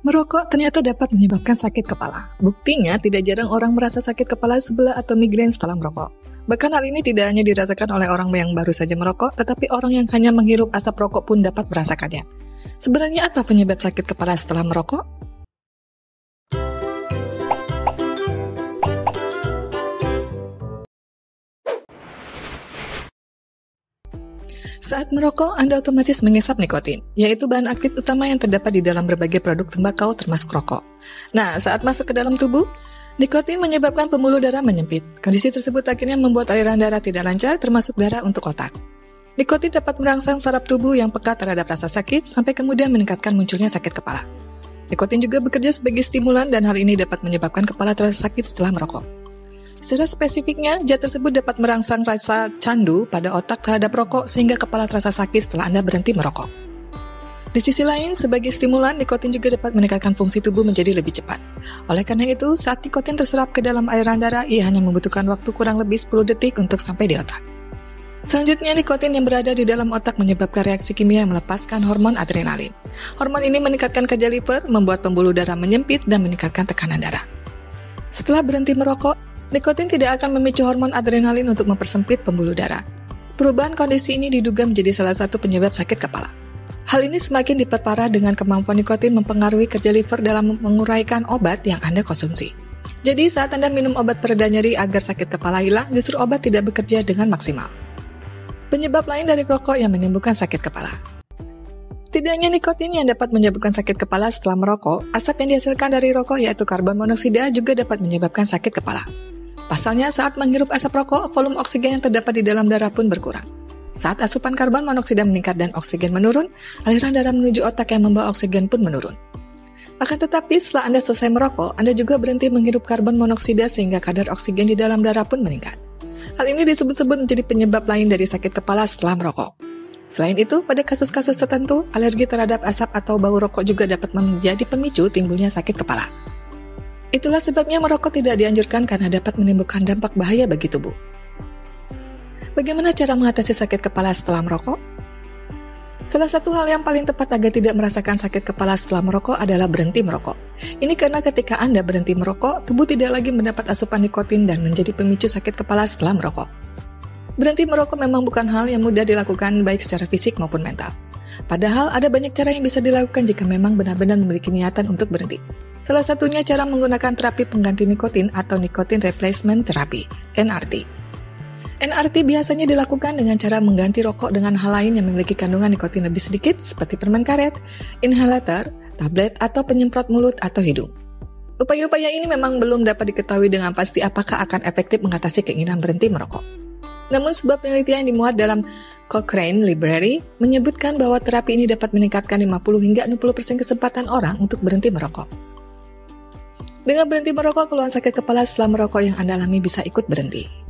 Merokok ternyata dapat menyebabkan sakit kepala. Buktinya, tidak jarang orang merasa sakit kepala sebelah atau migrain setelah merokok. Bahkan hal ini tidak hanya dirasakan oleh orang yang baru saja merokok, tetapi orang yang hanya menghirup asap rokok pun dapat merasakannya. Sebenarnya apa penyebab sakit kepala setelah merokok? Saat merokok, Anda otomatis mengisap nikotin, yaitu bahan aktif utama yang terdapat di dalam berbagai produk tembakau termasuk rokok. Nah, saat masuk ke dalam tubuh, nikotin menyebabkan pembuluh darah menyempit. Kondisi tersebut akhirnya membuat aliran darah tidak lancar, termasuk darah untuk otak. Nikotin dapat merangsang saraf tubuh yang peka terhadap rasa sakit, sampai kemudian meningkatkan munculnya sakit kepala. Nikotin juga bekerja sebagai stimulan dan hal ini dapat menyebabkan kepala terasa sakit setelah merokok. Secara spesifiknya, zat tersebut dapat merangsang rasa candu pada otak terhadap rokok sehingga kepala terasa sakit setelah Anda berhenti merokok. Di sisi lain, sebagai stimulan, nikotin juga dapat meningkatkan fungsi tubuh menjadi lebih cepat. Oleh karena itu, saat nikotin terserap ke dalam aliran darah, ia hanya membutuhkan waktu kurang lebih 10 detik untuk sampai di otak. Selanjutnya, nikotin yang berada di dalam otak menyebabkan reaksi kimia yang melepaskan hormon adrenalin. Hormon ini meningkatkan kerja liver, membuat pembuluh darah menyempit, dan meningkatkan tekanan darah. Setelah berhenti merokok, nikotin tidak akan memicu hormon adrenalin untuk mempersempit pembuluh darah. Perubahan kondisi ini diduga menjadi salah satu penyebab sakit kepala. Hal ini semakin diperparah dengan kemampuan nikotin mempengaruhi kerja liver dalam menguraikan obat yang Anda konsumsi. Jadi saat Anda minum obat pereda nyeri agar sakit kepala hilang, justru obat tidak bekerja dengan maksimal. Penyebab lain dari rokok yang menimbulkan sakit kepala. Tidak hanya nikotin yang dapat menyebabkan sakit kepala setelah merokok, asap yang dihasilkan dari rokok yaitu karbon monoksida juga dapat menyebabkan sakit kepala. Pasalnya, saat menghirup asap rokok, volume oksigen yang terdapat di dalam darah pun berkurang. Saat asupan karbon monoksida meningkat dan oksigen menurun, aliran darah menuju otak yang membawa oksigen pun menurun. Akan tetapi, setelah Anda selesai merokok, Anda juga berhenti menghirup karbon monoksida sehingga kadar oksigen di dalam darah pun meningkat. Hal ini disebut-sebut menjadi penyebab lain dari sakit kepala setelah merokok. Selain itu, pada kasus-kasus tertentu, alergi terhadap asap atau bau rokok juga dapat menjadi pemicu timbulnya sakit kepala. Itulah sebabnya merokok tidak dianjurkan karena dapat menimbulkan dampak bahaya bagi tubuh. Bagaimana cara mengatasi sakit kepala setelah merokok? Salah satu hal yang paling tepat agar tidak merasakan sakit kepala setelah merokok adalah berhenti merokok. Ini karena ketika Anda berhenti merokok, tubuh tidak lagi mendapat asupan nikotin dan menjadi pemicu sakit kepala setelah merokok. Berhenti merokok memang bukan hal yang mudah dilakukan baik secara fisik maupun mental. Padahal ada banyak cara yang bisa dilakukan jika memang benar-benar memiliki niatan untuk berhenti. Salah satunya cara menggunakan terapi pengganti nikotin atau Nicotine Replacement Therapy, NRT. NRT biasanya dilakukan dengan cara mengganti rokok dengan hal lain yang memiliki kandungan nikotin lebih sedikit seperti permen karet, inhalator, tablet, atau penyemprot mulut atau hidung. Upaya-upaya ini memang belum dapat diketahui dengan pasti apakah akan efektif mengatasi keinginan berhenti merokok. Namun sebuah penelitian yang dimuat dalam Cochrane Library menyebutkan bahwa terapi ini dapat meningkatkan 50 hingga 60% kesempatan orang untuk berhenti merokok. Dengan berhenti merokok, keluhan sakit kepala setelah merokok yang Anda alami bisa ikut berhenti.